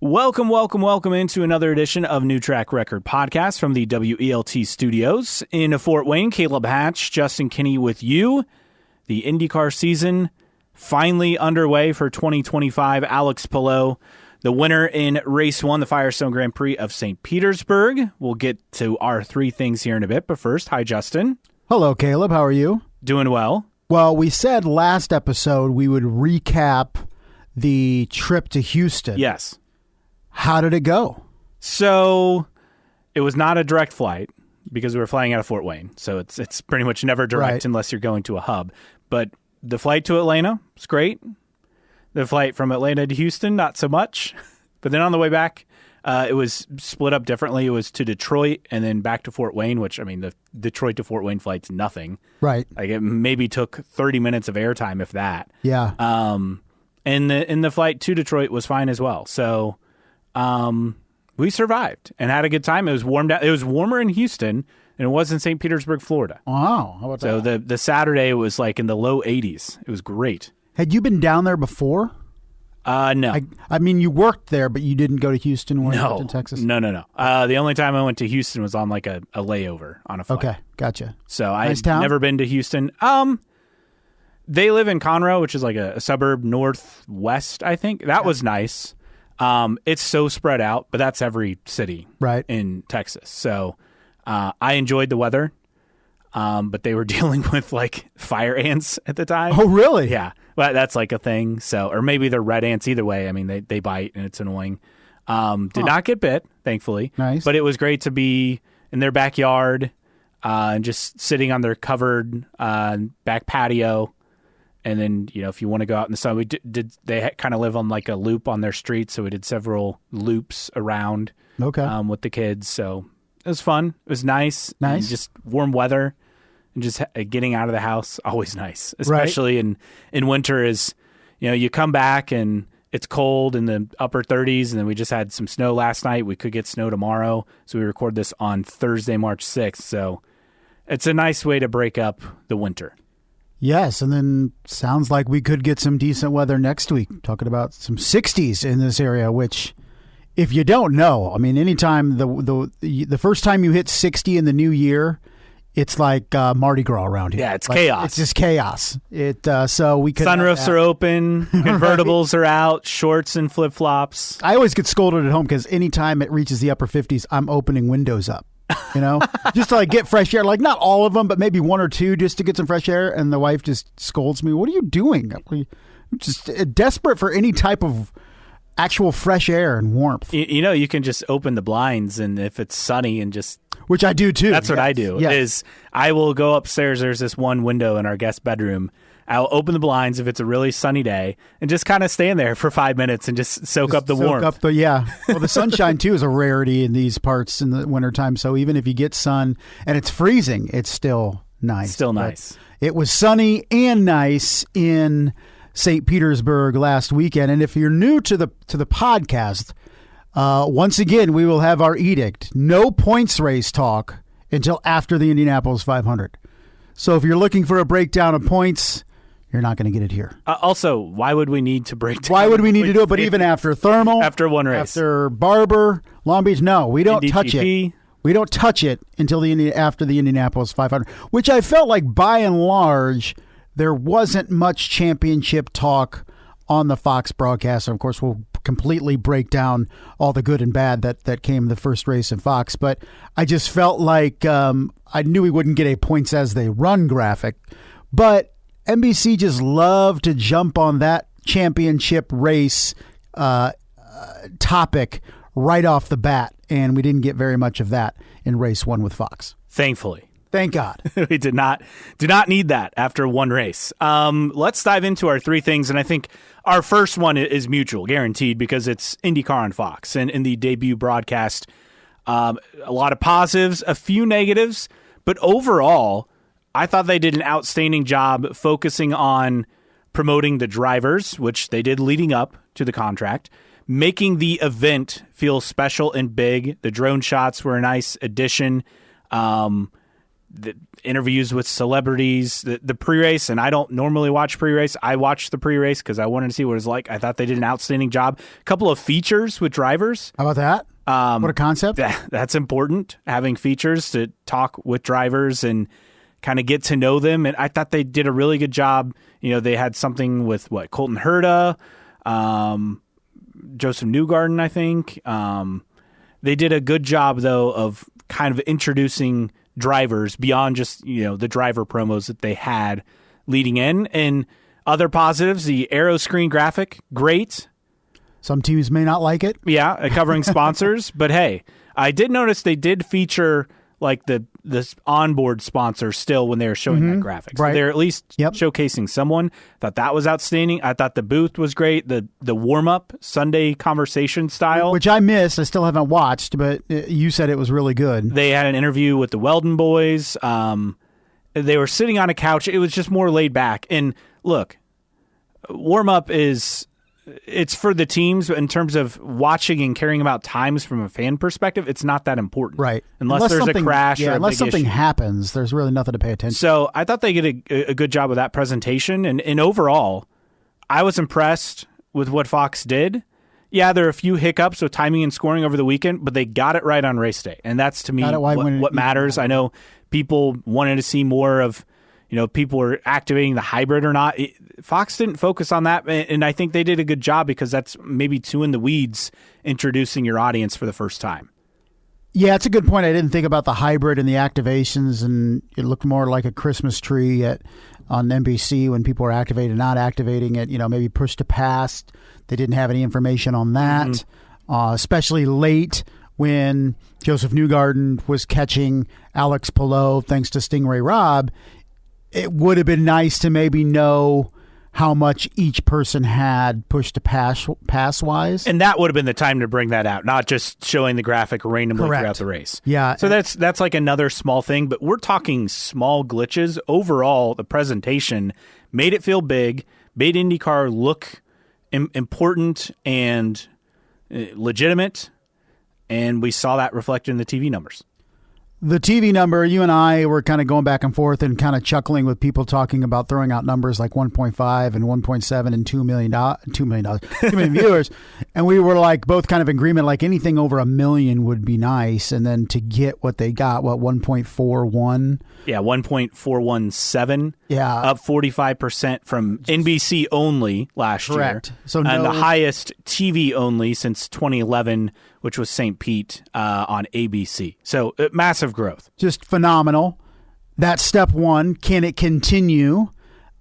Welcome into another edition of New Track Record Podcast from the WELT studios in Fort Wayne. Caleb Hatch, Justin Kinney with you. The IndyCar season finally underway for 2025. Alex Palou, the winner in Race 1, the Firestone Grand Prix of St. Petersburg. We'll get to our three things here in a bit, but first, hi, Justin. Hello, Caleb. How are you? Doing well. Well, we said last episode we would recap the trip to Houston. Yes. How did it go? So it was not a direct flight because we were flying out of Fort Wayne. So it's pretty much never direct Right. unless you're going to a hub. But the flight to Atlanta was great. The flight from Atlanta to Houston, not so much. But then on the way back, it was split up differently. It was to Detroit and then back to Fort Wayne, which, I mean, the Detroit to Fort Wayne flight's nothing. Right. Like it maybe took 30 minutes of airtime, if that. Yeah. And the flight to Detroit was fine as well. So we survived and had a good time. It was warmed out. It was warmer in Houston than it was in St. Petersburg, Florida. Wow. How about So that? the Saturday was like in the low 80s. It was great. Had you been down there before? No. I mean, you worked there, but you didn't go to Houston when you lived in Texas? No. The only time I went to Houston was on like a layover on a flight. Okay. Gotcha. So Nice I've town? never been to Houston. They live in Conroe, which is like a suburb northwest, I think. That was nice. It's so spread out, but that's every city Right. in Texas. So I enjoyed the weather, but they were dealing with like fire ants at the time. Oh, really? Yeah, well, that's like a thing. So, or maybe they're red ants. Either way, I mean, they bite and it's annoying. Did not get bit, thankfully. Nice. But it was great to be in their backyard and just sitting on their covered back patio. And then, you know, if you want to go out in the sun, we did they kind of live on like a loop on their street. So we did several loops around Okay. with the kids. So it was fun. It was nice. Nice. And just warm weather and just getting out of the house. Always nice, especially in winter is, you know, you come back and it's cold in the upper 30s. And then we just had some snow last night. We could get snow tomorrow. So we record this on Thursday, March 6th. So it's a nice way to break up the winter. Yes, and then sounds like we could get some decent weather next week. Talking about some 60s in this area, which, if you don't know, I mean, anytime the first time you hit 60 in the new year, it's like Mardi Gras around here. Yeah, it's like, chaos. It's just chaos. So we could Sunroofs are open, convertibles are out, shorts and flip flops. I always get scolded at home because anytime it reaches the upper 50s, I'm opening windows up. You know, just to like get fresh air, like not all of them, but maybe one or two just to get some fresh air. And the wife just scolds me. What are you doing? I'm just desperate for any type of actual fresh air and warmth. You know, you can just open the blinds and if it's sunny and just... Which I do too. That's what I do. Yes. Is I will go upstairs. There's this one window in our guest bedroom. I'll open the blinds if it's a really sunny day and just kind of stand there for 5 minutes and just soak up the warmth. Well, the sunshine too is a rarity in these parts in the wintertime. So even if you get sun and it's freezing, it's still nice. Still nice. But it was sunny and nice in St. Petersburg last weekend. And if you're new to the podcast, once again, we will have our edict. No points race talk until after the Indianapolis 500. So if you're looking for a breakdown of points, you're not going to get it here. Also, why would we need to break down? Why would we need to do it? But even after Thermal, after one race, after Barber, Long Beach, no, we don't touch NDGP. it. We don't touch it until after the Indianapolis 500, which I felt like by and large there wasn't much championship talk on the Fox broadcast. And of course, we'll completely break down all the good and bad that came the first race in Fox. But I just felt like I knew we wouldn't get a points as they run graphic, but NBC just loved to jump on that championship race topic right off the bat, and we didn't get very much of that in race one with Fox. Thankfully. Thank God. We did not need that after one race. Let's dive into our three things, and I think our first one is mutual, guaranteed, because it's IndyCar on Fox. And in the debut broadcast, a lot of positives, a few negatives, but overall, I thought they did an outstanding job focusing on promoting the drivers, which they did leading up to the contract, making the event feel special and big. The drone shots were a nice addition. the interviews with celebrities, the pre-race, and I don't normally watch pre-race. I watched the pre-race because I wanted to see what it was like. I thought they did an outstanding job. A couple of features with drivers. How about that? What a concept. That's important, having features to talk with drivers and kind of get to know them. And I thought they did a really good job. They had something with Colton Herta, Joseph Newgarden, I think. They did a good job, though, of kind of introducing drivers beyond just, the driver promos that they had leading in. And other positives, the Aero Screen graphic, great. Some teams may not like it. Yeah, covering sponsors. But hey, I did notice they did feature this onboard sponsor still when they were showing that graphic. So they're at least showcasing someone. Thought that was outstanding. I thought the booth was great. The warm-up Sunday conversation style. Which I missed. I still haven't watched, but you said it was really good. They had an interview with the Weldon boys. They were sitting on a couch. It was just more laid back. And look, warm-up it's for the teams, but in terms of watching and caring about times from a fan perspective, it's not that important. Right. Unless there's a crash or a unless big something issue. happens, there's really nothing to pay attention to. So I thought they did a good job of that presentation. And overall, I was impressed with what Fox did. Yeah, there are a few hiccups with timing and scoring over the weekend, but they got it right on race day. And that's, to me, what matters. I know people wanted to see more of, people were activating the hybrid or not. Fox didn't focus on that, and I think they did a good job because that's maybe too in the weeds introducing your audience for the first time. Yeah, it's a good point. I didn't think about the hybrid and the activations, and it looked more like a Christmas tree on NBC when people were activated, not activating it, maybe push to pass. They didn't have any information on that, especially late when Joseph Newgarden was catching Alex Palou thanks to Stingray Robb. It would have been nice to maybe know how much each person had push to pass wise. And that would have been the time to bring that out, not just showing the graphic randomly throughout the race. Yeah. So that's like another small thing, but we're talking small glitches. Overall, the presentation made it feel big, made IndyCar look important and legitimate, and we saw that reflected in the TV numbers. The TV number, you and I were kind of going back and forth and kind of chuckling with people talking about throwing out numbers like 1.5 and 1.7 and $2 million viewers. And we were like both kind of in agreement, like anything over 1 million would be nice. And then to get what they got, 1.41? Yeah, 1.417. Yeah. Up 45% from NBC only last year. So and the highest TV only since 2011, which was St. Pete on ABC. So massive growth. Just phenomenal. That's step one. Can it continue?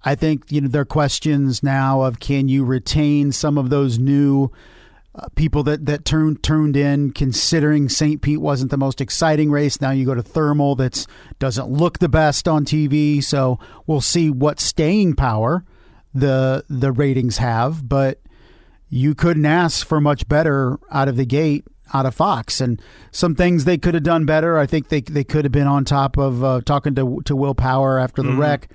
I think there are questions now of can you retain some of those new people that turned in, considering St. Pete wasn't the most exciting race. Now you go to Thermal that doesn't look the best on TV. So we'll see what staying power the ratings have. But you couldn't ask for much better out of the gate out of Fox, and some things they could have done better. I think they could have been on top of talking to Will Power after the wreck.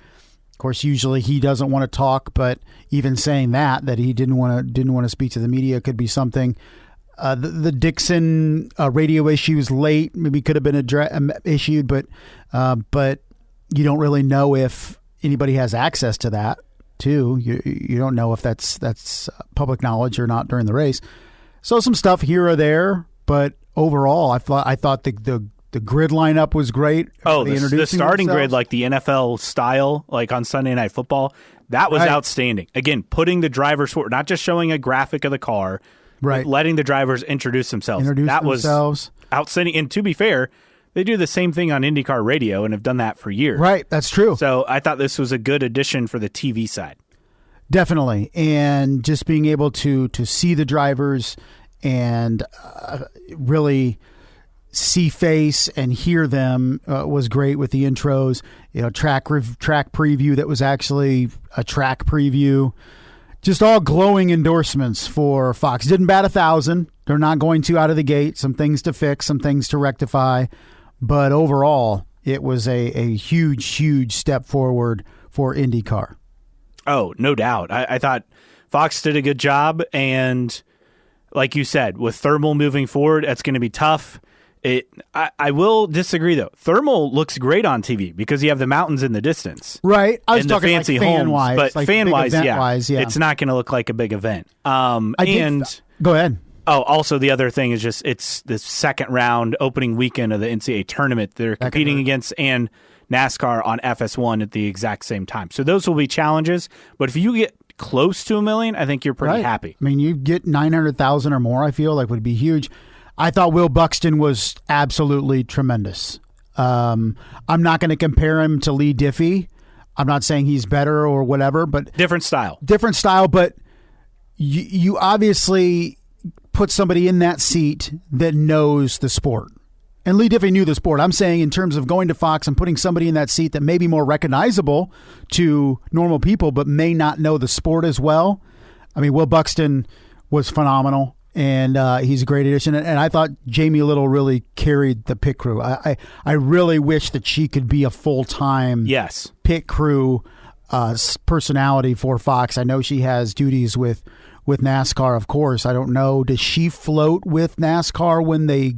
Of course, usually he doesn't want to talk, but even saying that he didn't want to speak to the media could be something. The Dixon radio issues late maybe could have been issued, but you don't really know if anybody has access to that. Too, you don't know if that's public knowledge or not during the race. So some stuff here or there, but overall, I thought the grid lineup was great. Oh, the starting grid, like the NFL style, like on Sunday Night Football, that was outstanding. Again, putting the drivers forward, not just showing a graphic of the car, but letting the drivers introduce themselves. Was outstanding. And to be fair, they do the same thing on IndyCar radio and have done that for years. Right, that's true. So I thought this was a good addition for the TV side. Definitely. And just being able to see the drivers and really see face and hear them was great with the intros. Track preview that was actually a track preview. Just all glowing endorsements for Fox. Didn't bat 1,000. They're not going to out of the gate. Some things to fix, some things to rectify. But overall, it was a huge, huge step forward for IndyCar. Oh, no doubt. I thought Fox did a good job. And like you said, with Thermal moving forward, that's going to be tough. I will disagree though. Thermal looks great on TV because you have the mountains in the distance, right? I was and talking the fancy like homes, fan-wise, but like fan-wise, yeah, it's not going to look like a big event. Go ahead. Oh, also the other thing is just it's the second round opening weekend of the NCAA tournament they're competing against, and NASCAR on FS1 at the exact same time. So those will be challenges. But if you get close to $1 million, I think you're pretty happy. I mean, you get 900,000 or more, I feel like would be huge. I thought Will Buxton was absolutely tremendous. I'm not going to compare him to Lee Diffie. I'm not saying he's better or whatever, but different style. But you obviously put somebody in that seat that knows the sport. And Lee Diffie knew the sport. I'm saying in terms of going to Fox and putting somebody in that seat that may be more recognizable to normal people, but may not know the sport as well. I mean, Will Buxton was phenomenal. And he's a great addition. And I thought Jamie Little really carried the pit crew. I really wish that she could be a full-time pit crew personality for Fox. I know she has duties with NASCAR, of course. I don't know. Does she float with NASCAR when they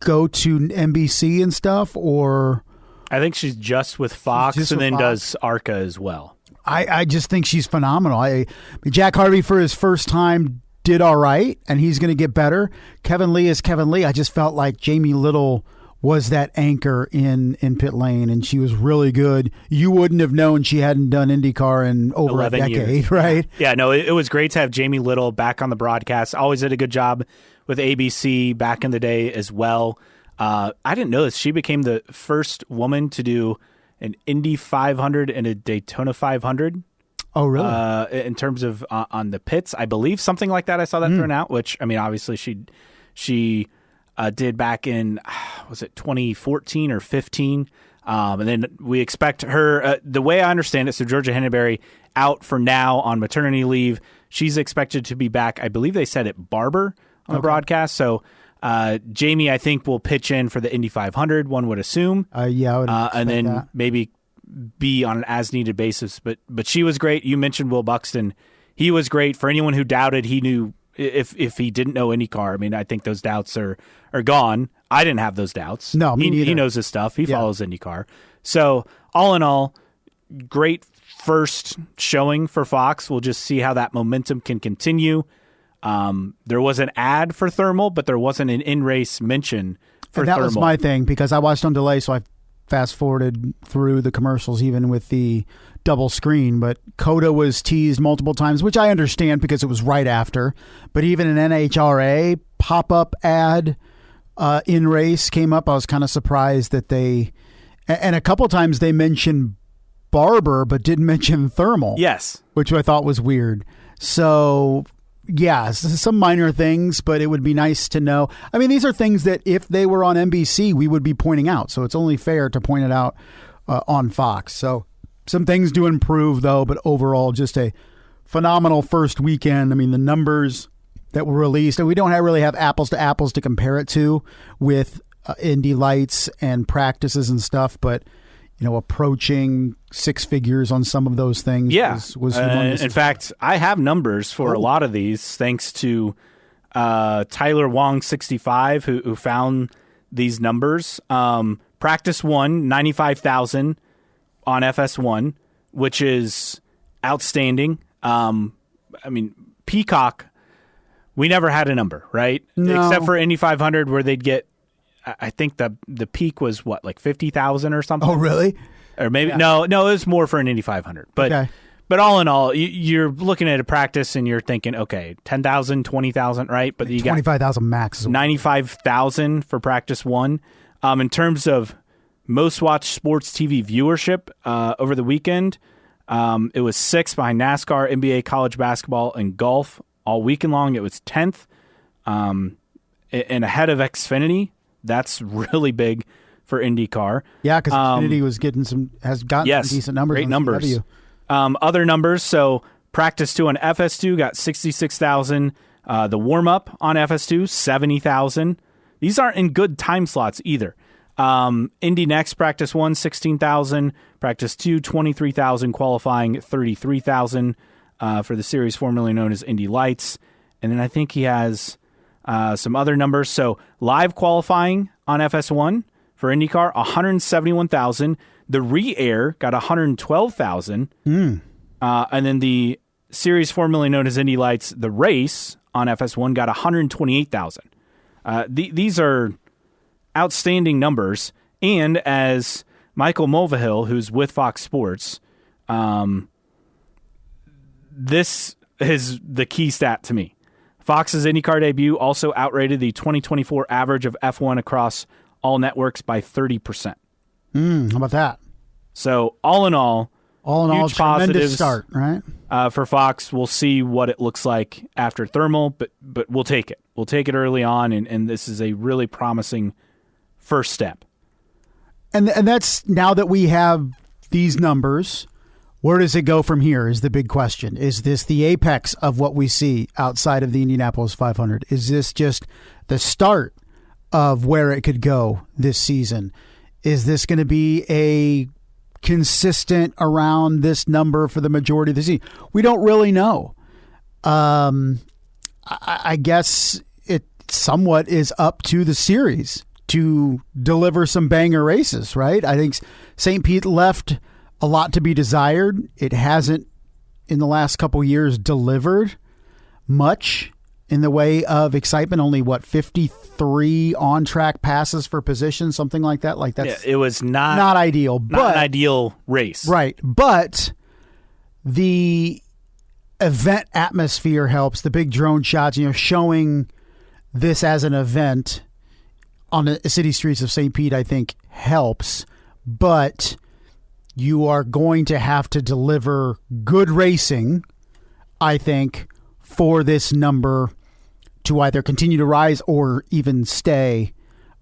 go to NBC and stuff? Or I think she's just with Fox does ARCA as well. I just think she's phenomenal. Jack Harvey, for his first time, did all right, and he's going to get better. Kevin Lee is Kevin Lee. I just felt like Jamie Little was that anchor in pit lane, and she was really good. You wouldn't have known she hadn't done IndyCar in over a decade, years. Right? Yeah, no, it was great to have Jamie Little back on the broadcast. Always did a good job with ABC back in the day as well. I didn't know this. She became the first woman to do an Indy 500 and a Daytona 500. Oh, really? In terms of on the pits, I believe something like that. I saw that thrown out, which, I mean, obviously she did back in, was it 2014 or 15? And then we expect her, the way I understand it, so Georgia Henneberry out for now on maternity leave. She's expected to be back, I believe they said at Barber on the broadcast. So Jamie, I think, will pitch in for the Indy 500, one would assume. Yeah, I would and then that. maybe be on an as-needed basis. But she was great. You mentioned Will Buxton. He was great. For anyone who doubted he knew if he didn't know IndyCar, I mean, I think those doubts are gone. I didn't have those doubts. No, me neither. He knows his stuff. He follows IndyCar. So all in all, great first showing for Fox. We'll just see how that momentum can continue. There was an ad for Thermal, but there wasn't an in-race mention for Thermal. That was my thing, because I watched on delay, so I fast-forwarded through the commercials, even with the double screen. But Coda was teased multiple times, which I understand because it was right after. But even an NHRA pop-up ad in-race came up. I was kind of surprised that they... And a couple times they mentioned Barber, but didn't mention Thermal. Yes. Which I thought was weird. So... yeah, some minor things, but it would be nice to know. I mean, these are things that if they were on NBC, we would be pointing out. So it's only fair to point it out on Fox. So some things do improve, though, but overall, just a phenomenal first weekend. I mean, the numbers that were released, and we don't really have apples to apples to compare it to with Indy Lights and practices and stuff, but approaching six figures on some of those things was humongous. In fact, I have numbers for a lot of these, thanks to Tyler Wong 65, who found these numbers. Practice 1, 95,000 on FS1, which is outstanding. I mean, Peacock, we never had a number, right? No. Except for Indy 500, where they'd get, I think the peak was what, like 50,000 or something? Oh, really? Or maybe no, it was more for an Indy 500. But but all in all, you're looking at a practice and you're thinking, okay, 10,000, 20,000, right? But you got 25,000 max. 95,000 for practice 1. In terms of most watched sports TV viewership over the weekend, it was 6th behind NASCAR, NBA, college basketball, and golf. All weekend long, it was 10th, and ahead of Xfinity. That's really big for IndyCar. Yeah, because Xfinity has gotten some decent numbers. Great numbers. Other numbers, so practice 2 on FS2 got 66,000. The warm-up on FS2, 70,000. These aren't in good time slots either. Indy Next, practice 1, 16,000. Practice 2, 23,000. Qualifying, 33,000 for the series formerly known as Indy Lights. And then I think he has some other numbers. So live qualifying on FS1 for IndyCar, 171,000. The re-air got 112,000. And then the series formerly known as Indy Lights, the race on FS1 got 128,000. These are outstanding numbers. And as Michael Mulvihill, who's with Fox Sports, this is the key stat to me. Fox's IndyCar debut also outrated the 2024 average of F1 across all networks by 30%. How about that? So all in all, tremendous positives start, right? For Fox. We'll see what it looks like after thermal, but we'll take it. We'll take it early on, and this is a really promising first step. And that's, now that we have these numbers, where does it go from here is the big question. Is this the apex of what we see outside of the Indianapolis 500? Is this just the start of where it could go this season? Is this going to be a consistent around this number for the majority of the season? We don't really know. I guess it somewhat is up to the series to deliver some banger races, right? I think St. Pete left a lot to be desired. It hasn't, in the last couple years, delivered much in the way of excitement. Only 53 on-track passes for position, something like that. Like that's it was not ideal, not an ideal race, right? But the event atmosphere helps. The big drone shots, showing this as an event on the city streets of St. Pete, I think helps. But you are going to have to deliver good racing, I think, for this number to either continue to rise or even stay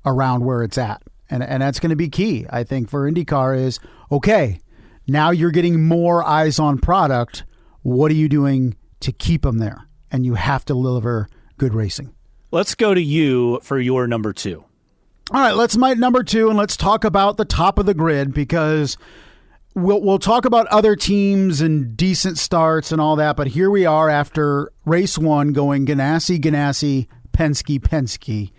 around where it's at. And that's going to be key, I think, for IndyCar is, okay, now you're getting more eyes on product. What are you doing to keep them there? And you have to deliver good racing. Let's go to you for your number 2. All right, let's my number 2, and let's talk about the top of the grid, because we'll talk about other teams and decent starts and all that, but here we are after race 1 going Ganassi, Penske,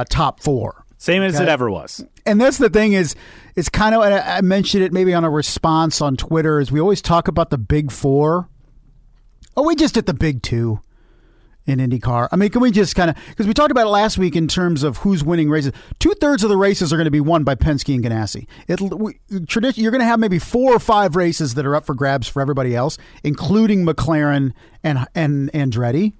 top 4. Same as it ever was. And that's the thing is, it's kind of, I mentioned it maybe on a response on Twitter, is we always talk about the big 4. Oh, we just did the big 2 in IndyCar. I mean, can we just kind of, because we talked about it last week in terms of who's winning races. 2/3 of the races are going to be won by Penske and Ganassi. You're going to have maybe 4 or 5 races that are up for grabs for everybody else, including McLaren and Andretti.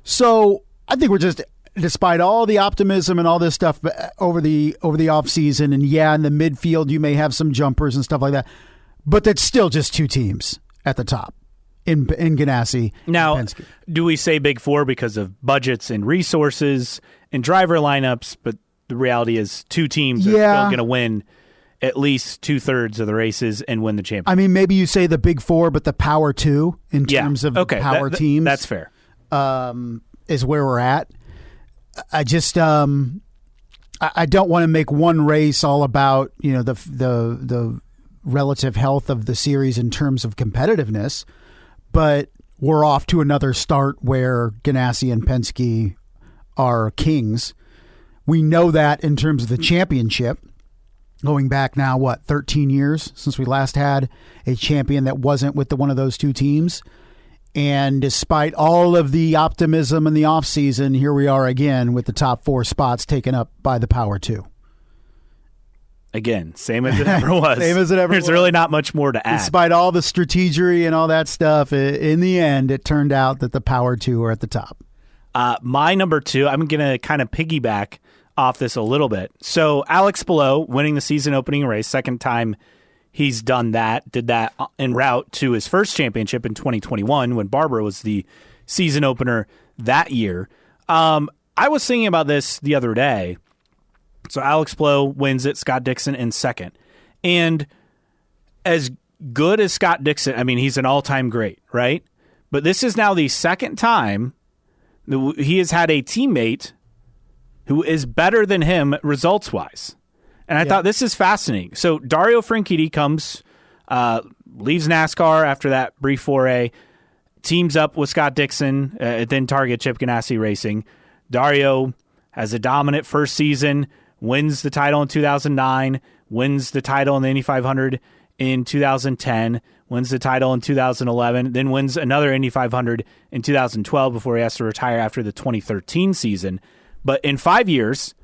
So I think we're just, despite all the optimism and all this stuff over the off season, and in the midfield you may have some jumpers and stuff like that, but that's still just 2 teams at the top. In Ganassi. Now, and Penske. Do we say big 4 because of budgets and resources and driver lineups? But the reality is 2 teams are still going to win at least 2/3 of the races and win the championship. I mean, maybe you say the big 4, but the power 2 in terms of power teams. That's fair. Is where we're at. I just I don't want to make one race all about the relative health of the series in terms of competitiveness. But we're off to another start where Ganassi and Penske are kings. We know that in terms of the championship, going back now, 13 years since we last had a champion that wasn't with one of those 2 teams. And despite all of the optimism in the offseason, here we are again with the top 4 spots taken up by the Power 2. Again, same as it ever was. There's really not much more to add. Despite all the strategery and all that stuff, in the end, it turned out that the Power 2 are at the top. My number 2, I'm going to kind of piggyback off this a little bit. So Alex Palou winning the season opening race, second time he's done that, did that en route to his first championship in 2021 when Barber was the season opener that year. I was thinking about this the other day. So Alex Palou wins it, Scott Dixon in second. And as good as Scott Dixon, I mean, he's an all-time great, right? But this is now the second time that he has had a teammate who is better than him results-wise. And I thought this is fascinating. So Dario Franchitti comes, leaves NASCAR after that brief foray, teams up with Scott Dixon, then target Chip Ganassi Racing. Dario has a dominant first season, wins the title in 2009, wins the title in the Indy 500 in 2010, wins the title in 2011, then wins another Indy 500 in 2012 before he has to retire after the 2013 season. But in 5 years,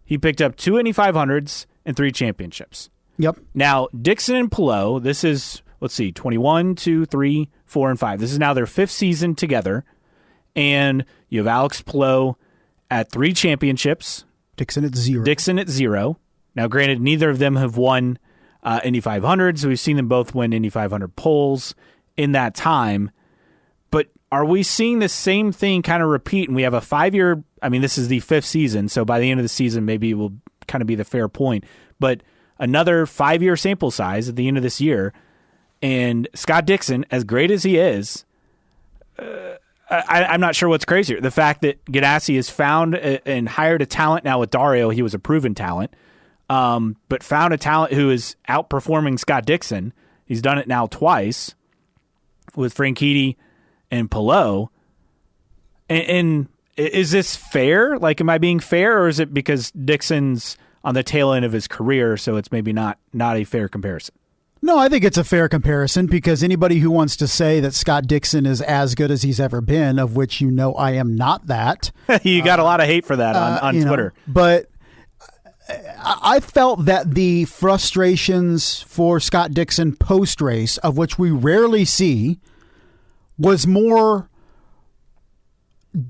he picked up 2 Indy 500s and 3 championships. Yep. Now, Dixon and Palou, this is, 21, 2, 3, 4, and 5. This is now their 5th season together. And you have Alex Palou at 3 championships. Dixon at 0. Now, granted, neither of them have won Indy 500, so we've seen them both win Indy 500 poles in that time. But are we seeing the same thing kind of repeat? And we have a 5-year, this is the 5th season, so by the end of the season, maybe it will kind of be the fair point. But another 5-year sample size at the end of this year. And Scott Dixon, as great as he is, I'm not sure what's crazier. The fact that Ganassi has found and hired a talent now with Dario. He was a proven talent, but found a talent who is outperforming Scott Dixon. He's done it now twice with Franchitti and Palou. And is this fair? Like, am I being fair, or is it because Dixon's on the tail end of his career, so it's maybe not a fair comparison? No, I think it's a fair comparison, because anybody who wants to say that Scott Dixon is as good as he's ever been, of which I am not that. You got a lot of hate for that on Twitter. But I felt that the frustrations for Scott Dixon post-race, of which we rarely see, was more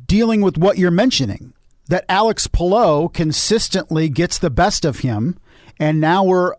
dealing with what you're mentioning, that Alex Palou consistently gets the best of him, and now we're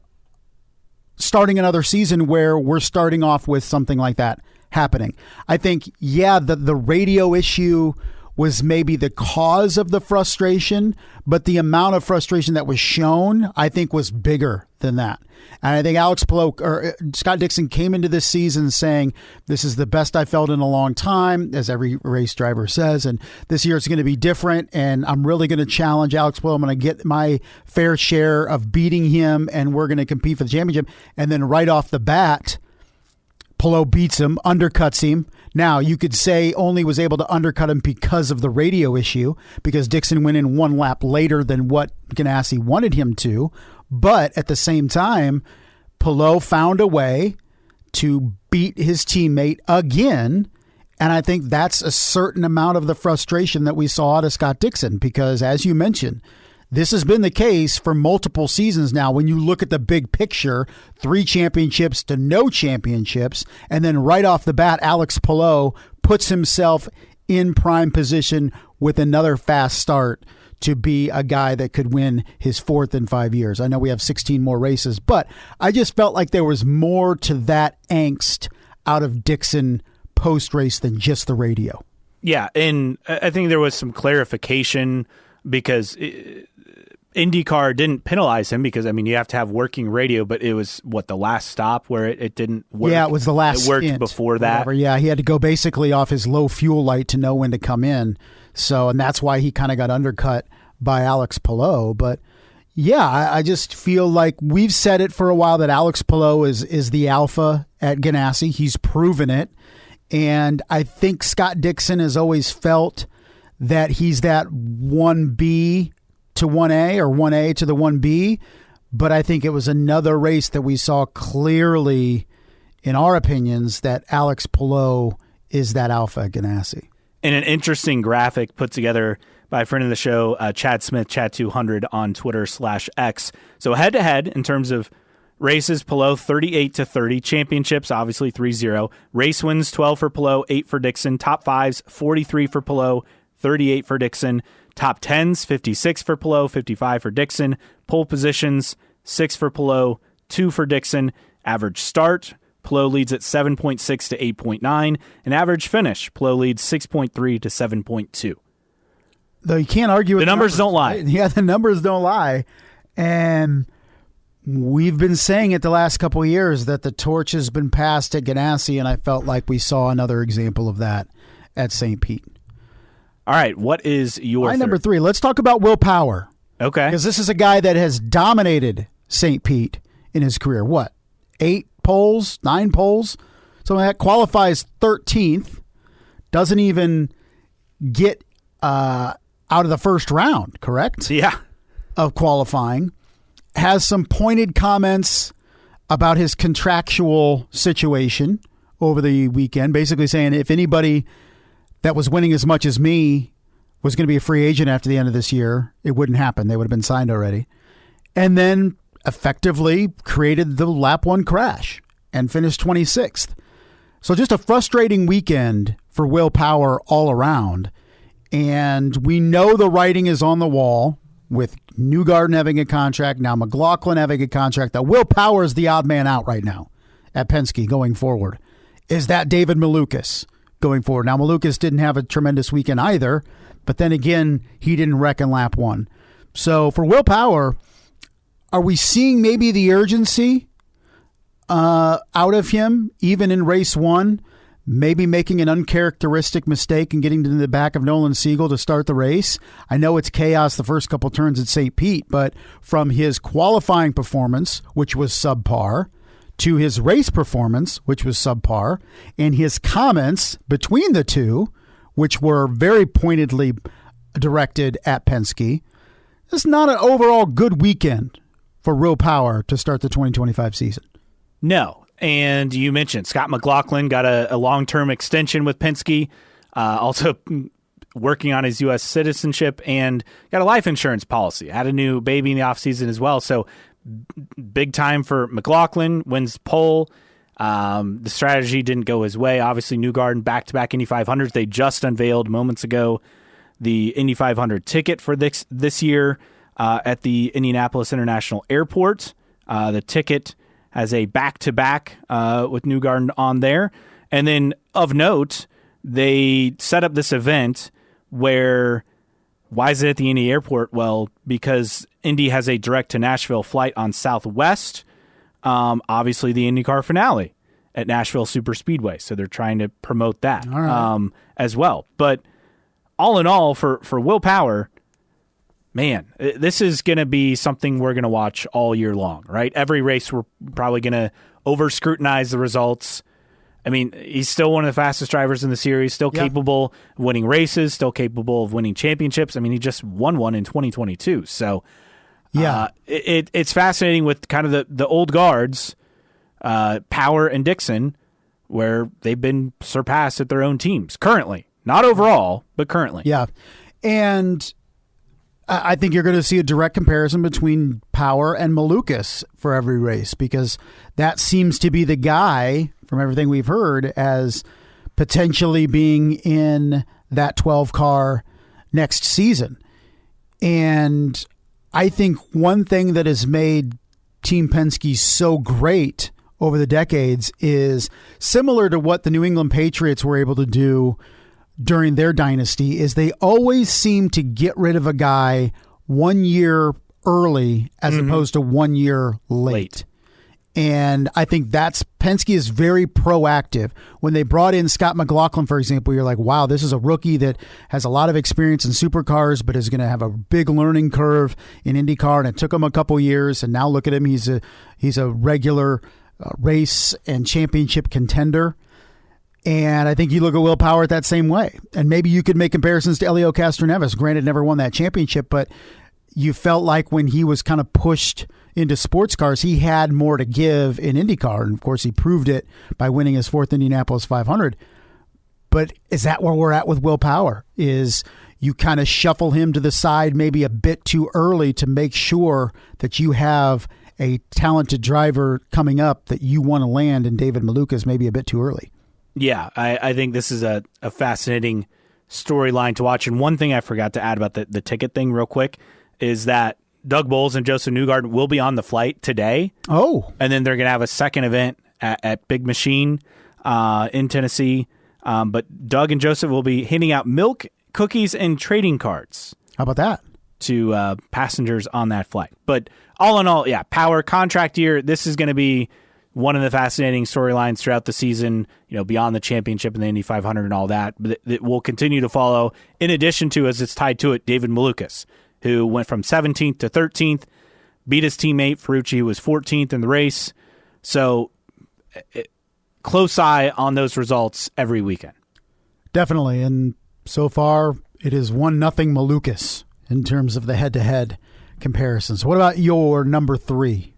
starting another season where we're starting off with something like that happening. I think, the radio issue was maybe the cause of the frustration, but the amount of frustration that was shown, I think, was bigger than that. And I think Alex Palou or Scott Dixon came into this season saying, this is the best I felt in a long time, as every race driver says, and this year it's going to be different, and I'm really going to challenge Alex Palou. I'm going to get my fair share of beating him, and we're going to compete for the championship. And then right off the bat, Palou beats him, undercuts him. Now, you could say only was able to undercut him because of the radio issue, because Dixon went in 1 lap later than what Ganassi wanted him to. But at the same time, Palou found a way to beat his teammate again. And I think that's a certain amount of the frustration that we saw out of Scott Dixon, because, as you mentioned, this has been the case for multiple seasons now. When you look at the big picture, 3 championships to no championships, and then right off the bat, Alex Palou puts himself in prime position with another fast start to be a guy that could win his 4th in 5 years. I know we have 16 more races, but I just felt like there was more to that angst out of Dixon post-race than just the radio. Yeah, and I think there was some clarification, because IndyCar didn't penalize him, because you have to have working radio, but it was the last stop where it didn't work. Yeah, it was the last. It worked stint, before that. Whatever. Yeah, he had to go basically off his low fuel light to know when to come in. So, and that's why he kind of got undercut by Alex Palou. But yeah, I just feel like we've said it for a while that Alex Palou is the alpha at Ganassi. He's proven it. And I think Scott Dixon has always felt that he's that 1B to 1A, or 1A to the 1B. But I think it was another race that we saw clearly, in our opinions, that Alex Palou is that alpha at Ganassi. In an interesting graphic put together by a friend of the show, Chad Smith, Chad200 on Twitter /X. So head-to-head in terms of races, Palou 38-30. Championships, obviously 3-0. Race wins 12 for Palou, 8 for Dixon. Top 5s, 43 for Palou, 38 for Dixon. Top 10s, 56 for Palou, 55 for Dixon. Pole positions, 6 for Palou, 2 for Dixon. Average start, Palou leads at 7.6 to 8.9. And average finish, Palou leads 6.3 to 7.2. Though you can't argue with the numbers don't lie. Right? Yeah, the numbers don't lie. And we've been saying it the last couple of years that the torch has been passed at Ganassi, and I felt like we saw another example of that at St. Pete. All right, what is your number 3? Let's talk about Will Power. Okay. Because this is a guy that has dominated St. Pete in his career. What? 8 poles? 9 poles? So that qualifies 13th. Doesn't even get out of the first round, correct? Yeah. Of qualifying, has some pointed comments about his contractual situation over the weekend, basically saying if anybody that was winning as much as me was going to be a free agent after the end of this year, it wouldn't happen. They would have been signed already. And then effectively created the lap 1 crash and finished 26th. So just a frustrating weekend for Will Power all around. And we know the writing is on the wall with Newgarden having a contract, now McLaughlin having a contract, that Will Power is the odd man out right now at Penske going forward. Is that David Malukas going forward? Now, Malukas didn't have a tremendous weekend either, but then again, he didn't wreck in lap 1. So for Will Power, are we seeing maybe the urgency out of him, even in race 1? Maybe making an uncharacteristic mistake and getting to the back of Nolan Siegel to start the race. I know it's chaos the first couple turns at St. Pete, but from his qualifying performance, which was subpar, to his race performance, which was subpar, and his comments between the two, which were very pointedly directed at Penske, it's not an overall good weekend for Will Power to start the 2025 season. No. And you mentioned Scott McLaughlin got a long-term extension with Penske, also working on his U.S. citizenship, and got a life insurance policy. Had a new baby in the offseason as well. So big time for McLaughlin, wins pole. The strategy didn't go his way. Obviously, Newgarden back-to-back Indy 500s. They just unveiled moments ago the Indy 500 ticket for this year at the Indianapolis International Airport. The ticket has a back-to-back with Newgarden on there. And then, of note, they set up this event where, why is it at the Indy airport? Well, because Indy has a direct-to-Nashville flight on Southwest. Obviously, the IndyCar finale at Nashville Superspeedway. So they're trying to promote that as well. But all in all, for Will Power, man, this is going to be something we're going to watch all year long, right? Every race, we're probably going to over-scrutinize the results. I mean, he's still one of the fastest drivers in the series, still capable of winning races, still capable of winning championships. I mean, he just won one in 2022. So it's fascinating with kind of the old guards, Power and Dixon, where they've been surpassed at their own teams currently. Not overall, but currently. Yeah. And I think you're going to see a direct comparison between Power and Malukas for every race, because that seems to be the guy, from everything we've heard, as potentially being in that 12 car next season. And I think one thing that has made Team Penske so great over the decades is similar to what the New England Patriots were able to do during their dynasty, is they always seem to get rid of a guy 1 year early as opposed to 1 year late. And I think Penske is very proactive. When they brought in Scott McLaughlin, for example, you're like, wow, this is a rookie that has a lot of experience in supercars, but is going to have a big learning curve in IndyCar. And it took him a couple years. And now look at him. He's a regular race and championship contender. And I think you look at Will Power that same way. And maybe you could make comparisons to Elio Castroneves. Granted, never won that championship, but you felt like when he was kind of pushed into sports cars, he had more to give in IndyCar. And, of course, he proved it by winning his 4th Indianapolis 500. But is that where we're at with Will Power? Is you kind of shuffle him to the side maybe a bit too early to make sure that you have a talented driver coming up that you want to land in David Malukas maybe a bit too early? Yeah, I think this is a fascinating storyline to watch. And one thing I forgot to add about the ticket thing real quick is that Doug Bowles and Joseph Newgarden will be on the flight today. Oh. And then they're going to have a second event at Big Machine in Tennessee. But Doug and Joseph will be handing out milk, cookies, and trading cards. How about that? To passengers on that flight. But all in all, yeah, Power contract year. This is going to be one of the fascinating storylines throughout the season, beyond the championship and the Indy 500 and all that. But it will continue to follow, in addition to, as it's tied to it, David Malukas, who went from 17th to 13th, beat his teammate Ferrucci, who was 14th in the race. So close eye on those results every weekend. Definitely. And so far, It is 1-0 Malukas in terms of the head-to-head comparisons. What about your number 3?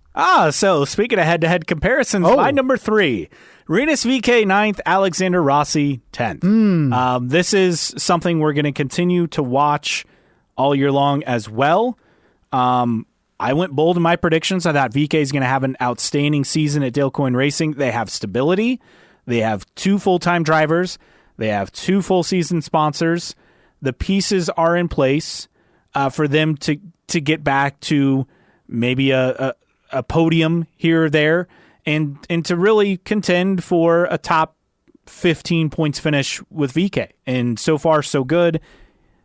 So speaking of head-to-head comparisons, my number 3, Rinus VeeKay 9th, Alexander Rossi 10th. This is something we're going to continue to watch all year long as well. I went bold in my predictions. I thought VeeKay is going to have an outstanding season at Dale Coyne Racing. They have stability. They have 2 full-time drivers. They have 2 full-season sponsors. The pieces are in place for them to get back to maybe a podium here or there and to really contend for a top 15 points finish with VeeKay. And so far, so good.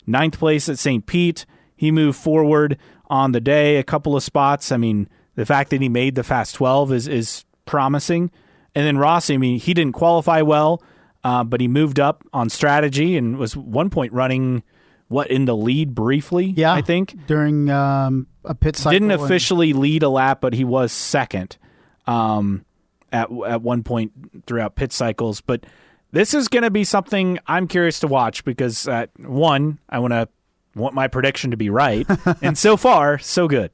9th place at St. Pete. He moved forward on the day a couple of spots. I mean, the fact that he made the Fast 12 is promising. And then Rossi, I mean, he didn't qualify well, but he moved up on strategy and was 1 point running, in the lead briefly, I think. During a pit cycle. Didn't officially lead a lap, but he was second at one point throughout pit cycles. But this is going to be something I'm curious to watch because, one, I want my prediction to be right, and so far, so good.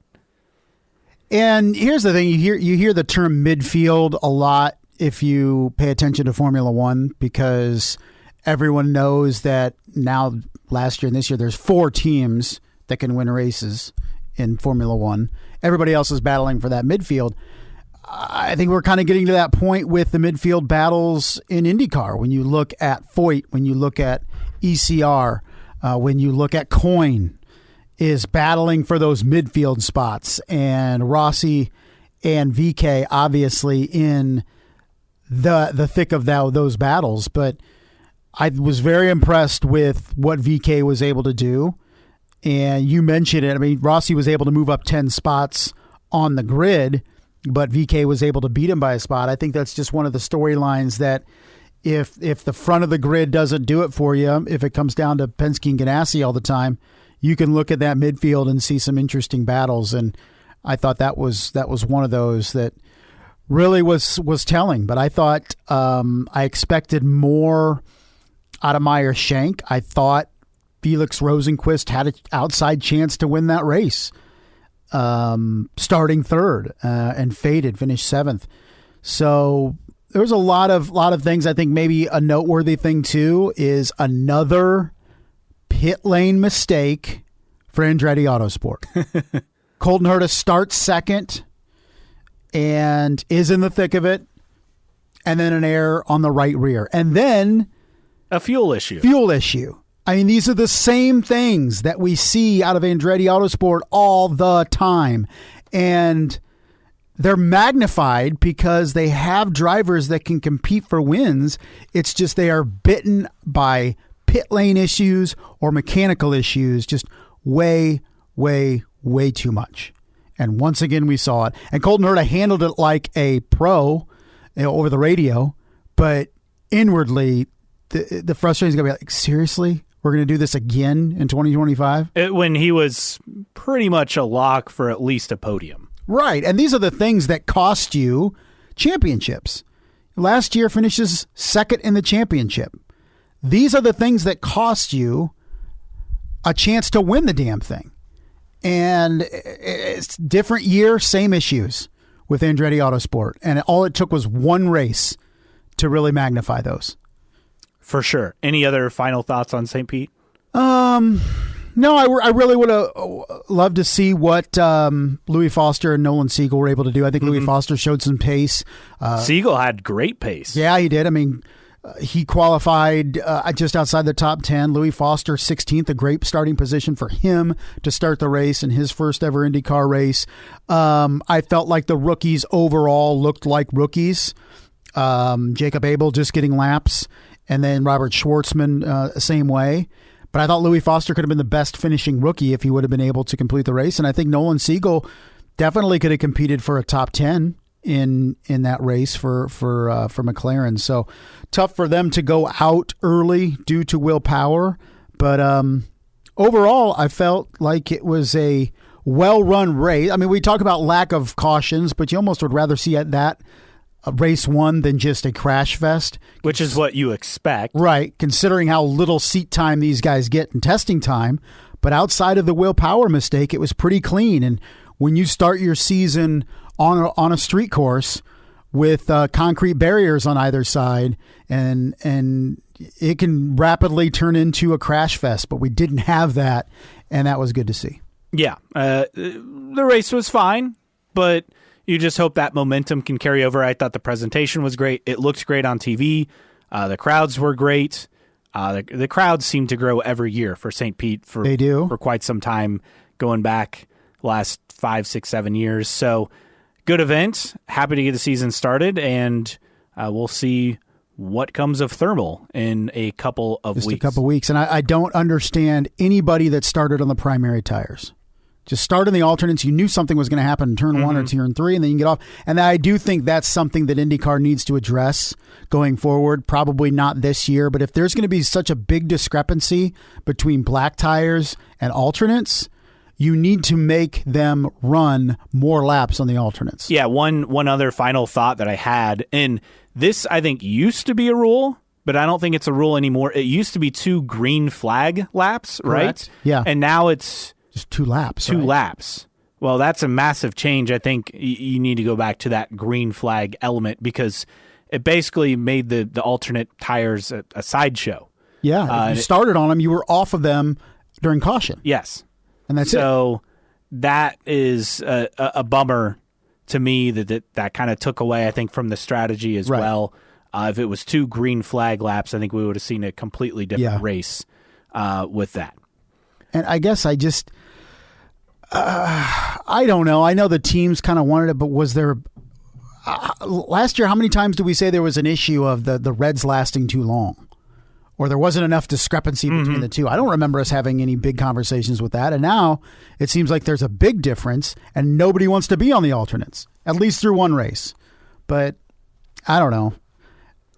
And here's the thing: you hear the term midfield a lot if you pay attention to Formula One, because everyone knows that now, last year and this year, there's 4 teams that can win races in Formula One. Everybody else is battling for that midfield. I think we're kind of getting to that point with the midfield battles in IndyCar. When you look at Foyt, when you look at ECR, when you look at Coyne, is battling for those midfield spots. And Rossi and VeeKay obviously in the thick of those battles. But I was very impressed with what VeeKay was able to do. And you mentioned it. I mean, Rossi was able to move up 10 spots on the grid, but VeeKay was able to beat him by a spot. I think that's just one of the storylines that if the front of the grid doesn't do it for you, if it comes down to Penske and Ganassi all the time, you can look at that midfield and see some interesting battles. And I thought that was one of those that really was telling. But I thought I expected more out of Meyer Shank. I thought Felix Rosenqvist had an outside chance to win that race, starting third and finished 7th. So there was a lot of things. I think maybe a noteworthy thing too is another pit lane mistake for Andretti Autosport. Colton Herta starts second and is in the thick of it, and then an error on the right rear, and then a fuel issue. I mean, these are the same things that we see out of Andretti Autosport all the time. And they're magnified because they have drivers that can compete for wins. It's just they are bitten by pit lane issues or mechanical issues just way, way, way too much. And once again, we saw it. And Colton Herta handled it like a pro over the radio, but inwardly, the frustration is going to be like, seriously? We're going to do this again in 2025? When he was pretty much a lock for at least a podium. Right. And these are the things that cost you championships. Last year finishes second in the championship. These are the things that cost you a chance to win the damn thing. And it's different year, same issues with Andretti Autosport. And all it took was one race to really magnify those. For sure. Any other final thoughts on St. Pete? No, I really would have loved to see what Louis Foster and Nolan Siegel were able to do. I think Louis Foster showed some pace. Siegel had great pace. Yeah, he did. I mean, he qualified just outside the top 10. Louis Foster, 16th, a great starting position for him to start the race in his first ever IndyCar race. I felt like the rookies overall looked like rookies. Jacob Abel just getting laps. And then Robert Schwartzman, same way. But I thought Louis Foster could have been the best finishing rookie if he would have been able to complete the race. And I think Nolan Siegel definitely could have competed for a top 10 in that race for McLaren. So tough for them to go out early due to willpower. But overall, I felt like it was a well-run race. I mean, we talk about lack of cautions, but you almost would rather see that race one than just a crash fest. Which is what you expect. Right, considering how little seat time these guys get in testing time. But outside of the Will Power mistake, it was pretty clean. And when you start your season on a street course with concrete barriers on either side, and it can rapidly turn into a crash fest. But we didn't have that, and that was good to see. Yeah, the race was fine, but you just hope that momentum can carry over. I thought the presentation was great. It looked great on TV. The crowds were great. The crowds seem to grow every year for St. Pete for quite some time, going back last 5, 6, 7 years. So good event. Happy to get the season started, and we'll see what comes of thermal in a couple of weeks. Just a couple weeks. And I don't understand anybody that started on the primary tires. Just start in the alternates. You knew something was going to happen in turn 1 or turn 3, and then you can get off. And I do think that's something that IndyCar needs to address going forward. Probably not this year, but if there's going to be such a big discrepancy between black tires and alternates, you need to make them run more laps on the alternates. Yeah, one other final thought that I had, and this I think used to be a rule, but I don't think it's a rule anymore. It used to be 2 green flag laps, right? Correct. Yeah. And now it's just 2 laps. 2 laps. Well, that's a massive change. I think you need to go back to that green flag element because it basically made the alternate tires a sideshow. Yeah. If you started on them, you were off of them during caution. Yes. And that's so that is a bummer to me that kind of took away, I think, from the strategy as well. If it was 2 green flag laps, I think we would have seen a completely different race with that. And I guess I just, I don't know. I know the teams kind of wanted it, but was there, last year, how many times did we say there was an issue of the reds lasting too long? Or there wasn't enough discrepancy between the two? I don't remember us having any big conversations with that. And now it seems like there's a big difference and nobody wants to be on the alternates, at least through one race. But I don't know.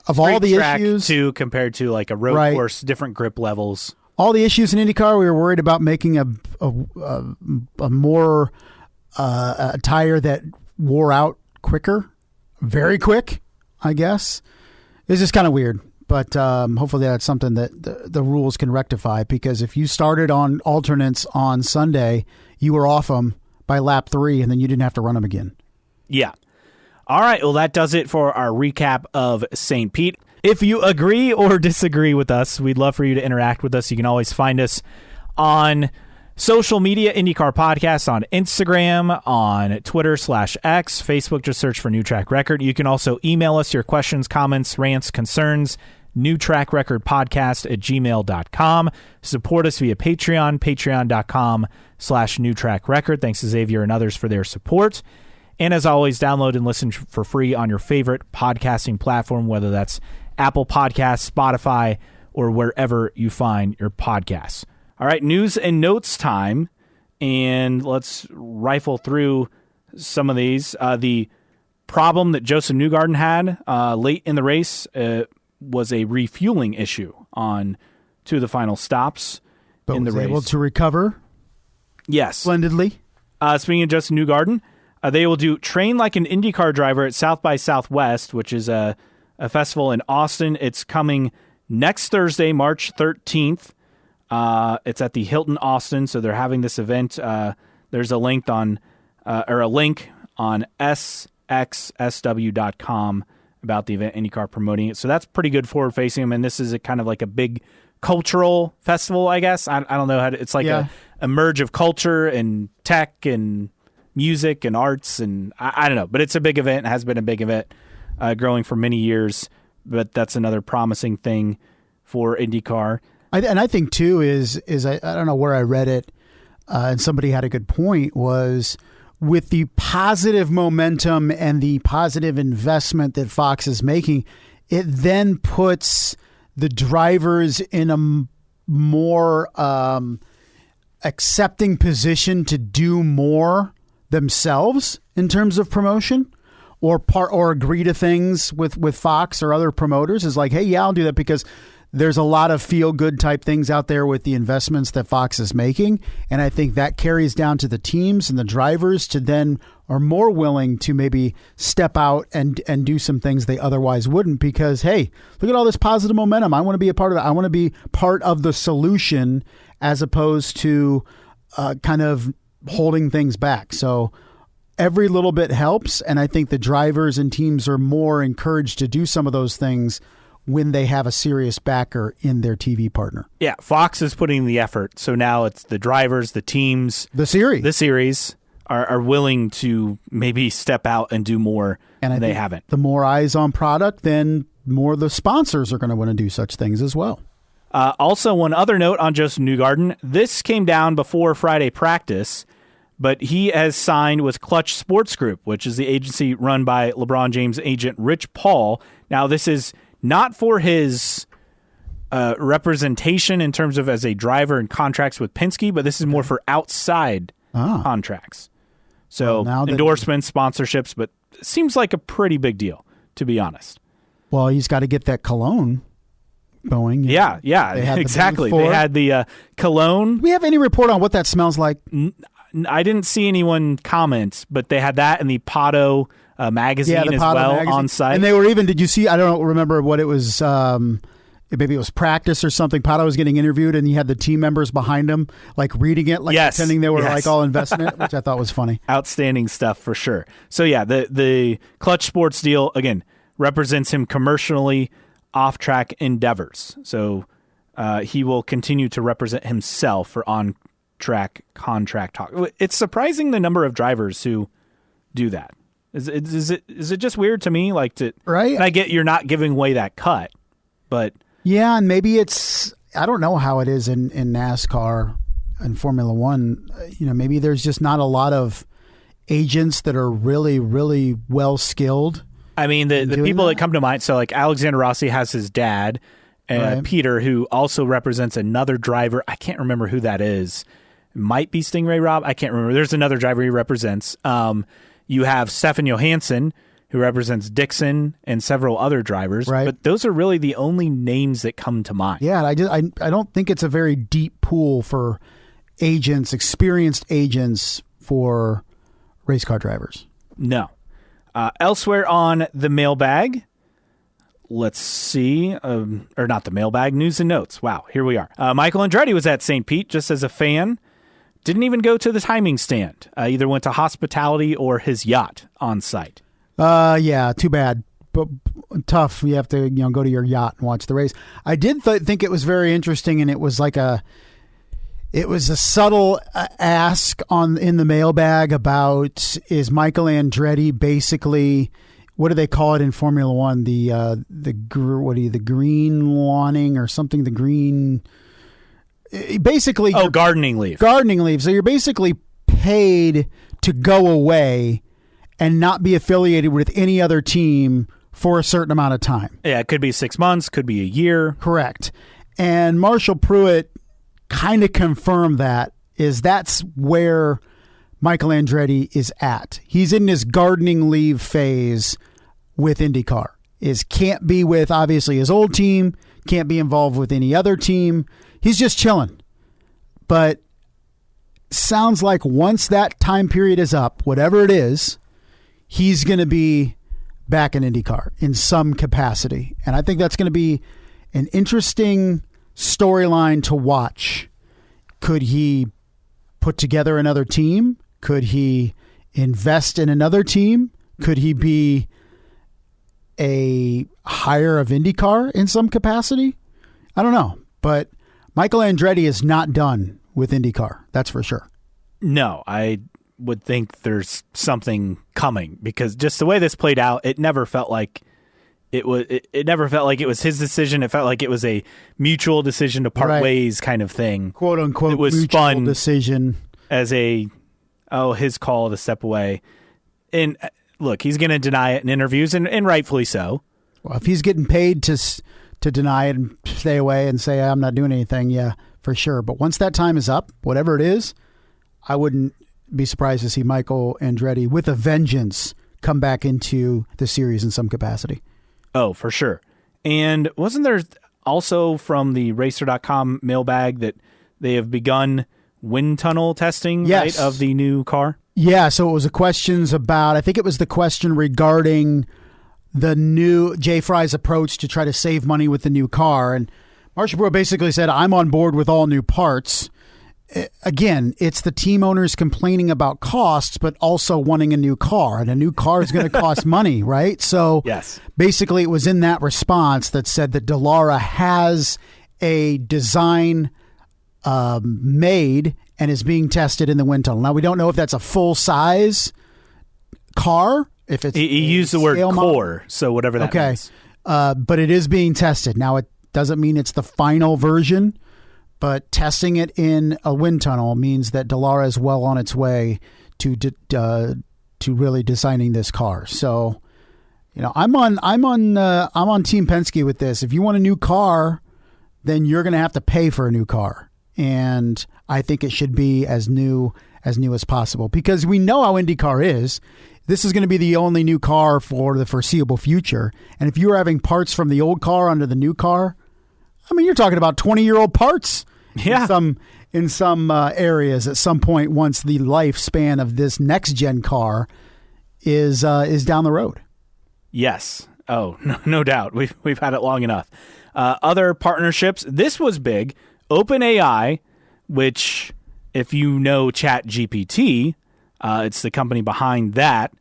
Of all the issues, too, compared to like a road course, different grip levels. All the issues in IndyCar, we were worried about making a more a tire that wore out quicker, very quick, I guess. It's just kind of weird. But hopefully that's something that the rules can rectify, because if you started on alternates on Sunday, you were off them by lap 3, and then you didn't have to run them again. Yeah. All right. Well, that does it for our recap of St. Pete. If you agree or disagree with us, we'd love for you to interact with us. You can always find us on social media, IndyCar Podcast, on Instagram, on Twitter/X, Facebook, just search for New Track Record. You can also email us your questions, comments, rants, concerns, newtrackrecordpodcast@gmail.com. Support us via Patreon, patreon.com/newtrackrecord. Thanks to Xavier and others for their support. And as always, download and listen for free on your favorite podcasting platform, whether that's Apple Podcasts, Spotify, or wherever you find your podcasts. All right, news and notes time, and let's rifle through some of these. The problem that Joseph Newgarden had late in the race was a refueling issue on 2 of the final stops in the race. Able to recover? Yes. Splendidly. Speaking of Joseph Newgarden, they will do Train Like an IndyCar Driver at South by Southwest, which is a festival in Austin. It's coming next Thursday, March 13th. It's at the Hilton Austin, so they're having this event. There's a link on sxsw.com about the event, IndyCar promoting it. So that's pretty good forward-facing. I mean, this is a kind of like a big cultural festival, I guess. I don't know how to, it's like a merge of culture and tech and music and arts, and I don't know, but it's a big event. It has been a big event growing for many years, but that's another promising thing for IndyCar. And I think too is I don't know where I read it, and somebody had a good point, was with the positive momentum and the positive investment that Fox is making, it then puts the drivers in a more accepting position to do more themselves in terms of promotion, or agree to things with Fox or other promoters. Is like, hey, yeah, I'll do that, because there's a lot of feel-good type things out there with the investments that Fox is making, and I think that carries down to the teams and the drivers to then are more willing to maybe step out and do some things they otherwise wouldn't because, hey, look at all this positive momentum. I want to be a part of it. I want to be part of the solution as opposed to kind of holding things back. So every little bit helps, and I think the drivers and teams are more encouraged to do some of those things when they have a serious backer in their TV partner. Yeah, Fox is putting in the effort. So now it's the drivers, the teams, the series are willing to maybe step out and do more, and they haven't. The more eyes on product, then more the sponsors are going to want to do such things as well. Also, one other note on Joseph Newgarden. This came down before Friday practice, but he has signed with Clutch Sports Group, which is the agency run by LeBron James agent Rich Paul. Now, this is not for his representation in terms of as a driver and contracts with Penske, but this is more for outside contracts. So endorsements, sponsorships, but it seems like a pretty big deal, to be honest. Well, he's got to get that cologne going. Yeah, exactly. They had the cologne. Do we have any report on what that smells like? I didn't see anyone comment, but they had that in the Pato magazine as well on site. And they were even, did you see, I don't remember what it was, maybe it was practice or something. Pato was getting interviewed and he had the team members behind him, like reading it, like pretending they were like all invested in it, which I thought was funny. Outstanding stuff for sure. So yeah, the Clutch Sports deal, again, represents him commercially off-track endeavors. So he will continue to represent himself for on-track contract talk. It's surprising the number of drivers who do that. Is it just weird to me? Right? And I get you're not giving away that cut, but yeah, and maybe I don't know how it is in NASCAR and Formula One. Maybe there's just not a lot of agents that are really, really well skilled. I mean, the people that come to mind. So like Alexander Rossi has his dad, Peter, who also represents another driver. I can't remember who that is. It might be Stingray Robb. I can't remember. There's another driver he represents. You have Stefan Johansson, who represents Dixon and several other drivers. Right. But those are really the only names that come to mind. Yeah, I don't think it's a very deep pool for agents, experienced agents for race car drivers. No. Elsewhere on the mailbag, let's see. Or not the mailbag, news and notes. Wow, here we are. Michael Andretti was at St. Pete just as a fan. Didn't even go to the timing stand. Either went to hospitality or his yacht on site. Yeah, too bad. But tough. You have to go to your yacht and watch the race. I did think it was very interesting, and it was like a subtle ask in the mailbag about, is Michael Andretti basically, what do they call it in Formula One? The green lawning or something? The green. Basically, gardening leave. Gardening leave. So you're basically paid to go away and not be affiliated with any other team for a certain amount of time. Yeah, it could be 6 months, could be a year. Correct. And Marshall Pruitt kind of confirmed that's where Michael Andretti is at. He's in this gardening leave phase with IndyCar. Can't be with, obviously, his old team, can't be involved with any other team. He's just chilling. But sounds like once that time period is up, whatever it is, he's going to be back in IndyCar in some capacity. And I think that's going to be an interesting storyline to watch. Could he put together another team? Could he invest in another team? Could he be a hire of IndyCar in some capacity? I don't know. But Michael Andretti is not done with IndyCar. That's for sure. No, I would think there's something coming because just the way this played out, it never felt like it was. It never felt like it was his decision. It felt like it was a mutual decision to part ways, kind of thing. "Quote unquote." It was mutual fun decision as his call to step away. And look, he's going to deny it in interviews, and rightfully so. Well, if he's getting paid to deny it and stay away and say I'm not doing anything, yeah, for sure. But once that time is up, whatever it is, I wouldn't be surprised to see Michael Andretti with a vengeance come back into the series in some capacity. Oh, for sure. And wasn't there Also from the Racer.com mailbag that they have begun wind tunnel testing right, of the new car. Yeah, so it was I think it was the question regarding the new Jay Fry's approach to try to save money with the new car. And Marcia Brewer basically said, I'm on board with all new parts. Again, it's the team owners complaining about costs, but also wanting a new car. And a new car is going to cost money, right? So basically it was in that response that said that Dallara has a design made and is being tested in the wind tunnel. Now, we don't know if that's a full-size car. If it's he used the word core, so whatever that means. But it is being tested. Now, it doesn't mean it's the final version, but testing it in a wind tunnel means that Dallara is well on its way to really designing this car. So, I'm on Team Penske with this. If you want a new car, then you're going to have to pay for a new car, and I think it should be as new as possible because we know how IndyCar is. This is going to be the only new car for the foreseeable future, and if you're having parts from the old car under the new car, I mean, you're talking about 20-year-old parts. In some areas at some point once the lifespan of this next gen car is down the road. Yes. Oh, no doubt. We've had it long enough. Other partnerships. This was big. OpenAI, which if you know ChatGPT, it's the company behind that,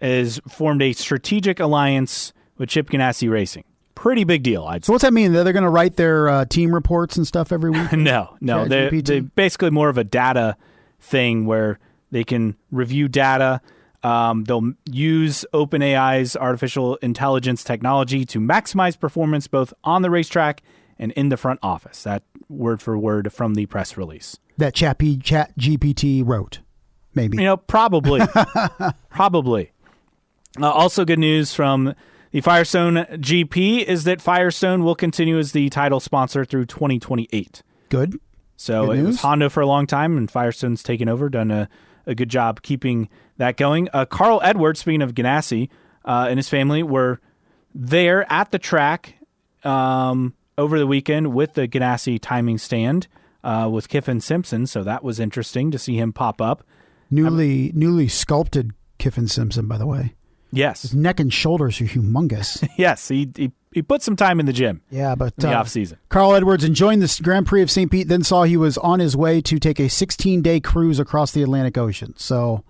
has formed a strategic alliance with Chip Ganassi Racing. Pretty big deal, I'd say. So what's that mean? They're going to write their team reports and stuff every week? No. They're basically more of a data thing where they can review data. They'll use OpenAI's artificial intelligence technology to maximize performance both on the racetrack and in the front office. That word for word from the press release. That ChatGPT wrote, maybe. Probably. Probably. Also good news from the Firestone GP is that Firestone will continue as the title sponsor through 2028. Good. So it was Honda for a long time, and Firestone's taken over, done a good job keeping that going. Carl Edwards, speaking of Ganassi, and his family were there at the track over the weekend with the Ganassi timing stand with Kiffin Simpson, so that was interesting to see him pop up. Newly sculpted Kiffin Simpson, by the way. Yes. His neck and shoulders are humongous. Yes, he put some time in the gym. Yeah, but in the off-season. Carl Edwards enjoying the Grand Prix of St. Pete, then saw he was on his way to take a 16-day cruise across the Atlantic Ocean. So,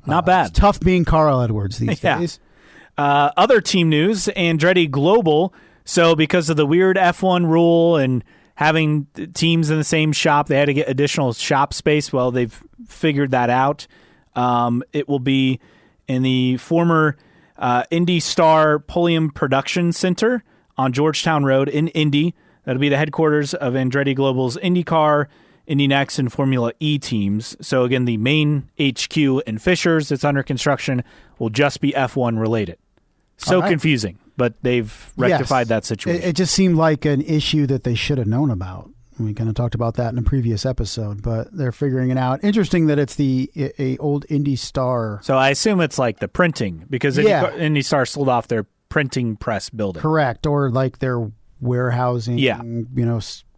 not bad. It's tough being Carl Edwards these days. Other team news, Andretti Global. So because of the weird F1 rule and having teams in the same shop, they had to get additional shop space. Well, they've figured that out. It will be in the former Indy Star Pulliam Production Center on Georgetown Road in Indy. That'll be the headquarters of Andretti Global's IndyCar, Indy Next, and Formula E teams. So again, the main HQ in Fishers that's under construction will just be F1 related. So confusing, but they've rectified that situation. It just seemed like an issue that they should have known about. We kind of talked about that in a previous episode, but they're figuring it out. Interesting that it's a old Indy Star. So I assume it's like the printing because Indy Star sold off their printing press building. Correct, or like their warehousing,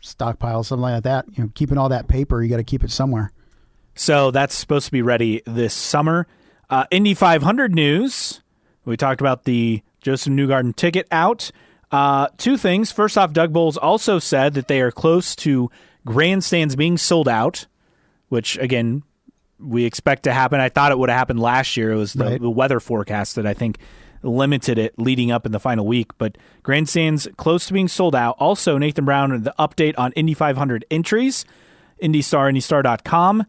stockpile, something like that. Keeping all that paper, you got to keep it somewhere. So that's supposed to be ready this summer. Indy 500 news. We talked about the Joseph Newgarden ticket out. Two things. First off, Doug Bowles also said that they are close to grandstands being sold out, which, again, we expect to happen. I thought it would have happened last year. It was the weather forecast that I think limited it leading up in the final week. But grandstands close to being sold out. Also, Nathan Brown, the update on Indy 500 entries, IndyStar.com.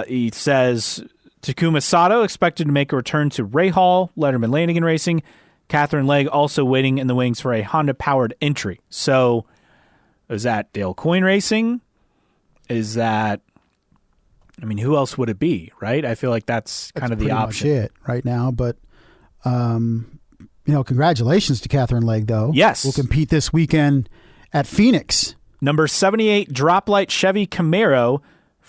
He says Takuma Sato expected to make a return to Ray Hall, Letterman Lanigan Racing. Catherine Legge also waiting in the wings for a Honda-powered entry. So, is that Dale Coyne Racing? Is that, who else would it be, right? I feel like that's kind of the option. Much it right now, but, congratulations to Catherine Legge, though. Yes. We'll compete this weekend at Phoenix. Number 78 Drop Light Chevy Camaro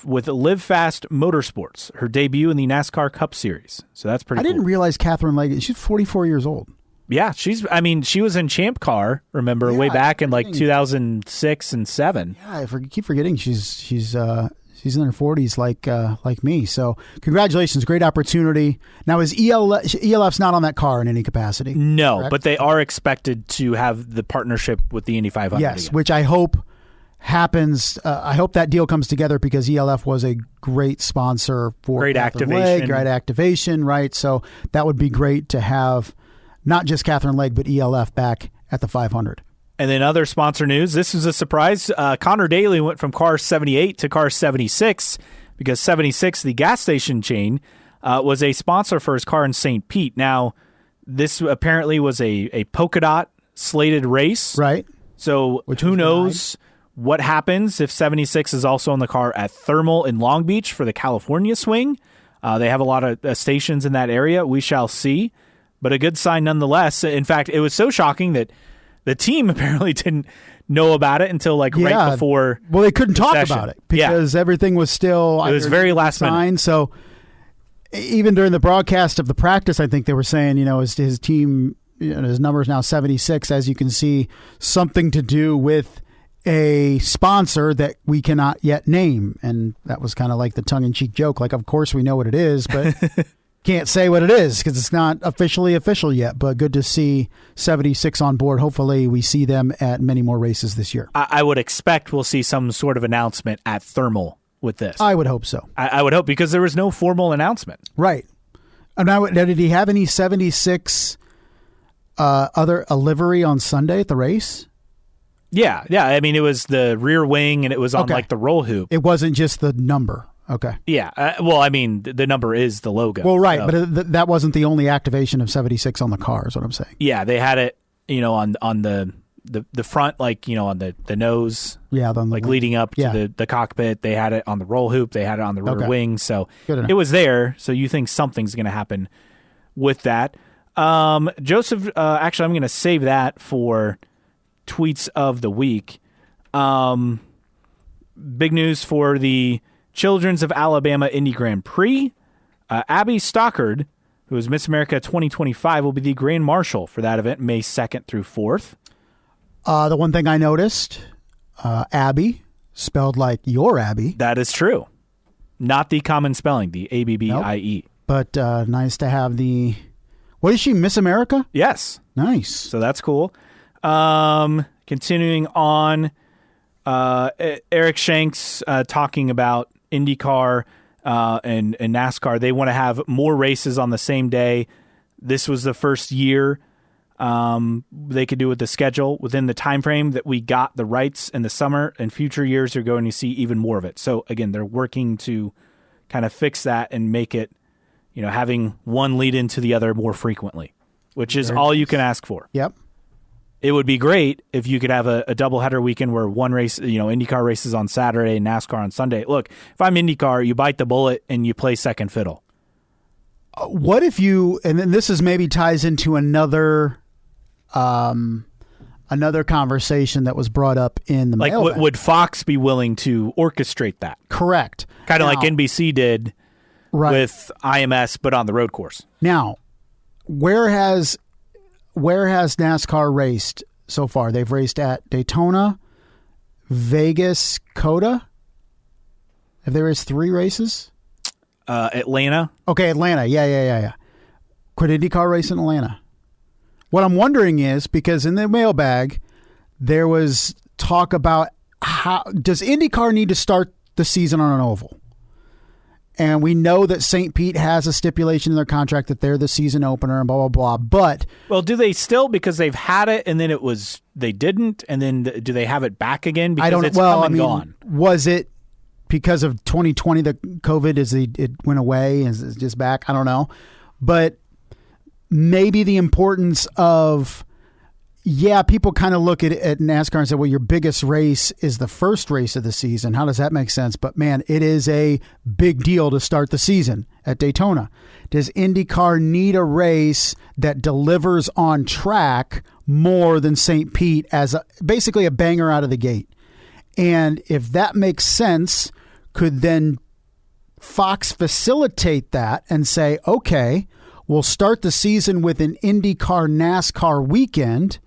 with Live Fast Motorsports, her debut in the NASCAR Cup Series. So that's pretty cool. I didn't realize Catherine Legge, she's 44 years old. Yeah, she was in Champ Car, remember, way back in like 2006 and 7. Yeah, keep forgetting she's in her 40s like me. So congratulations, great opportunity. Now is ELF's not on that car in any capacity? No, correct? But they are expected to have the partnership with the Indy 500. Yes, again. which I hope happens. I hope that deal comes together because ELF was a great sponsor for great Catherine activation. Legge, great activation, right? So that would be great to have not just Catherine Legge, but ELF back at the 500. And then other sponsor news. This is a surprise. Connor Daly went from car 78 to car 76 because 76, the gas station chain, was a sponsor for his car in St. Pete. Now, this apparently was a polka dot slated race. Right. So who knows what happens if 76 is also in the car at Thermal in Long Beach for the California swing. They have a lot of stations in that area. We shall see. But a good sign nonetheless. In fact, it was so shocking that the team apparently didn't know about it until right before. Well, they couldn't talk about it because everything was still. It was very last minute. So even during the broadcast of the practice, I think they were saying, his team, his number is now 76. As you can see, something to do with a sponsor that we cannot yet name, and that was kind of like the tongue-in-cheek joke. Like, of course we know what it is, but. Can't say what it is because it's not officially official yet, but good to see 76 on board. Hopefully we see them at many more races this year. I would expect we'll see some sort of announcement at Thermal with this. I would hope so. I would hope because there was no formal announcement. Right. And now, did he have any 76 a livery on Sunday at the race? Yeah. I mean, it was the rear wing and it was on the roll hoop. It wasn't just the number. Okay. Yeah. Well, I mean, the number is the logo. Well, right, so. But that wasn't the only activation of 76 on the car, is what I'm saying. Yeah, they had it, on the front, on the nose. Yeah, on the leading up to the cockpit. They had it on the roll hoop. They had it on the rear wing. So it was there. So you think something's going to happen with that. Joseph, actually, I'm going to save that for tweets of the week. Big news for the Children's of Alabama Indy Grand Prix. Abby Stockard, who is Miss America 2025, will be the Grand Marshal for that event May 2nd through 4th. The one thing I noticed, Abby, spelled like your Abby. That is true. Not the common spelling, the A-B-B-I-E. Nope. But nice to have the... What is she, Miss America? Yes. Nice. So that's cool. Continuing on, Eric Shanks talking about IndyCar and NASCAR. They want to have more races on the same day. This was the first year they could do with the schedule within the time frame that we got the rights in the summer. In future years, you're going to see even more of it. So again, they're working to kind of fix that and make it, having one lead into the other more frequently, which is all you can ask for. Yep. It would be great if you could have a doubleheader weekend where one race, IndyCar races on Saturday and NASCAR on Sunday. Look, if I'm IndyCar, you bite the bullet and you play second fiddle. What if you, and then this is maybe ties into another conversation that was brought up in the mailbag. Would Fox be willing to orchestrate that? Correct. Kind of like NBC did with IMS, but on the road course. Now, where has NASCAR raced so far? They've raced at Daytona, Vegas, COTA. Have they raced 3 races? Atlanta. Okay, Atlanta. Yeah. Could IndyCar race in Atlanta? What I'm wondering is, because in the mailbag, there was talk about how does IndyCar need to start the season on an oval? And we know that St. Pete has a stipulation in their contract that they're the season opener and blah, blah, blah. But do they still, because they've had it and then they didn't, and then do they have it back again? Because I don't it's know. gone. Was it because of 2020, the COVID, it went away and it's just back? I don't know. But maybe the importance of, people kind of look at NASCAR and say, well, your biggest race is the first race of the season. How does that make sense? But man, it is a big deal to start the season at Daytona. Does IndyCar need a race that delivers on track more than St. Pete as basically a banger out of the gate? And if that makes sense, could then Fox facilitate that and say, okay, will start the season with an IndyCar NASCAR weekend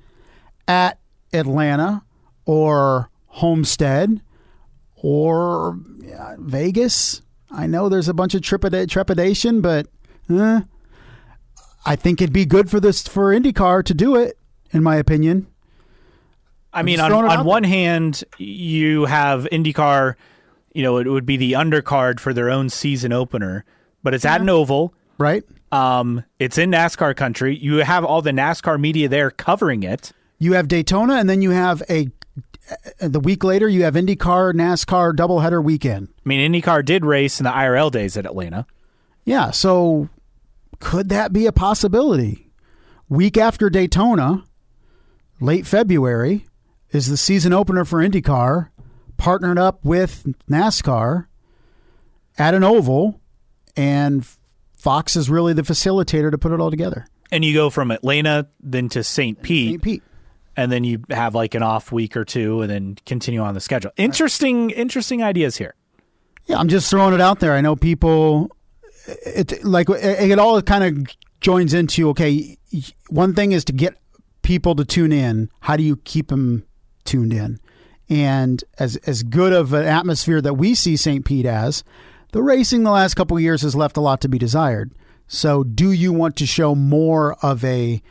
at Atlanta or Homestead or Vegas. I know there's a bunch of trepidation, but I think it'd be good for IndyCar to do it, in my opinion. I mean, on one hand, you have IndyCar, it would be the undercard for their own season opener, but it's at an oval. Right. It's in NASCAR country. You have all the NASCAR media there covering it. You have Daytona, and then you have the week later, you have IndyCar, NASCAR doubleheader weekend. I mean, IndyCar did race in the IRL days at Atlanta. Yeah, so could that be a possibility? Week after Daytona, late February, is the season opener for IndyCar, partnered up with NASCAR at an oval, and Fox is really the facilitator to put it all together. And you go from Atlanta then to St. Pete. And then you have like an off week or two and then continue on the schedule. Interesting ideas here. Yeah, I'm just throwing it out there. I know people, it all kind of joins into, okay, one thing is to get people to tune in. How do you keep them tuned in? And as good of an atmosphere that we see St. Pete as, the racing the last couple of years has left a lot to be desired. So do you want to show more of a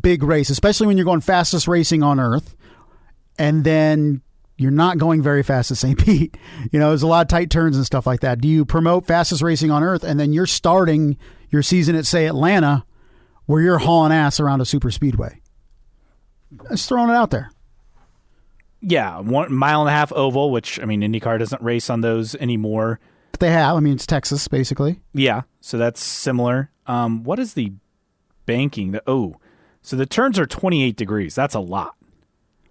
big race, especially when you're going fastest racing on earth, and then you're not going very fast at St. Pete? There's a lot of tight turns and stuff like that. Do you promote fastest racing on earth, and then you're starting your season at, say, Atlanta, where you're hauling ass around a super speedway? Just throwing it out there. Yeah, 1.5 mile oval, which, I mean, IndyCar doesn't race on those anymore. But they have. I mean, it's Texas, basically. Yeah, so that's similar. What is the banking? So the turns are 28 degrees. That's a lot.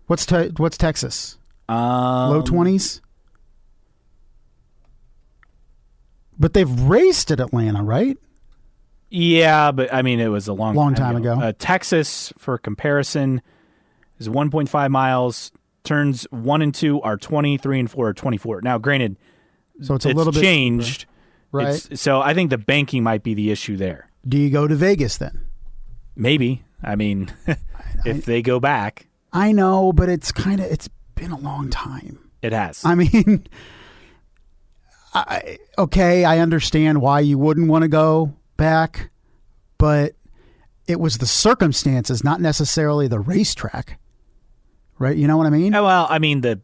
What's Texas? Low 20s? But they've raced at Atlanta, right? Yeah, but I mean, it was a long time ago. Texas, for comparison, is 1.5 miles. Turns 1 and 2 are 20, 3 and 4 are 24. Now, granted, so it's a little bit changed. Cheaper, right? So I think the banking might be the issue there. Do you go to Vegas then? Maybe. I mean, if they go back. I know, but it's been a long time. It has. I mean, I understand why you wouldn't want to go back, but it was the circumstances, not necessarily the racetrack. Right? You know what I mean? Well, I mean, the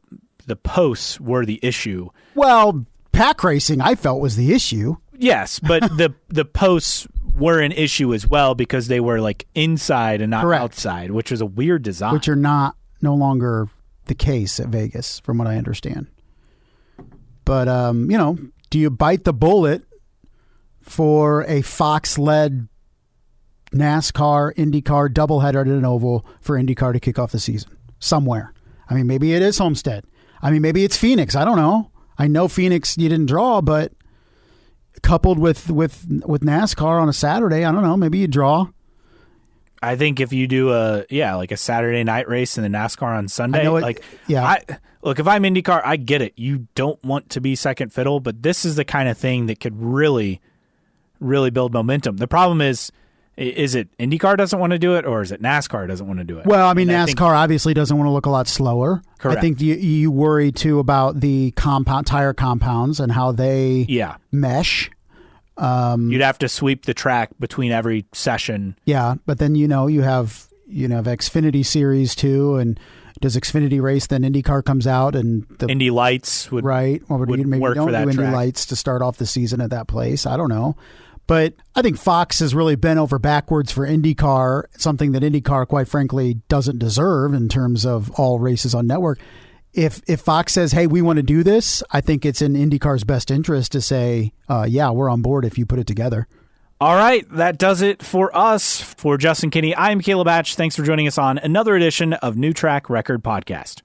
posts were the issue. Well, pack racing, I felt, was the issue. Yes, but the posts were an issue as well because they were like inside and not outside, which was a weird design. Which are no longer the case at Vegas, from what I understand. But, do you bite the bullet for a Fox-led NASCAR, IndyCar doubleheader at an oval for IndyCar to kick off the season? Somewhere. I mean, maybe it is Homestead. I mean, maybe it's Phoenix. I don't know. I know Phoenix you didn't draw, but coupled with NASCAR on a Saturday, I don't know, maybe you draw. I think if you do a Saturday night race and the NASCAR on Sunday, look, if I'm IndyCar, I get it. You don't want to be second fiddle, but this is the kind of thing that could really, really build momentum. The problem is it IndyCar doesn't want to do it, or is it NASCAR doesn't want to do it? Well, I mean, NASCAR obviously doesn't want to look a lot slower. Correct. I think you worry too about the tire compounds and how they mesh. You'd have to sweep the track between every session. Yeah, but then you have Xfinity Series too, and does Xfinity race? Then IndyCar comes out and the Indy Lights would maybe work don't for that do Indy track. Lights to start off the season at that place. I don't know, but I think Fox has really bent over backwards for IndyCar, something that IndyCar, quite frankly, doesn't deserve in terms of all races on network. If Fox says, hey, we want to do this, I think it's in IndyCar's best interest to say, we're on board if you put it together. All right, that does it for us. For Justin Kinney, I'm Caleb Batch. Thanks for joining us on another edition of New Track Record Podcast.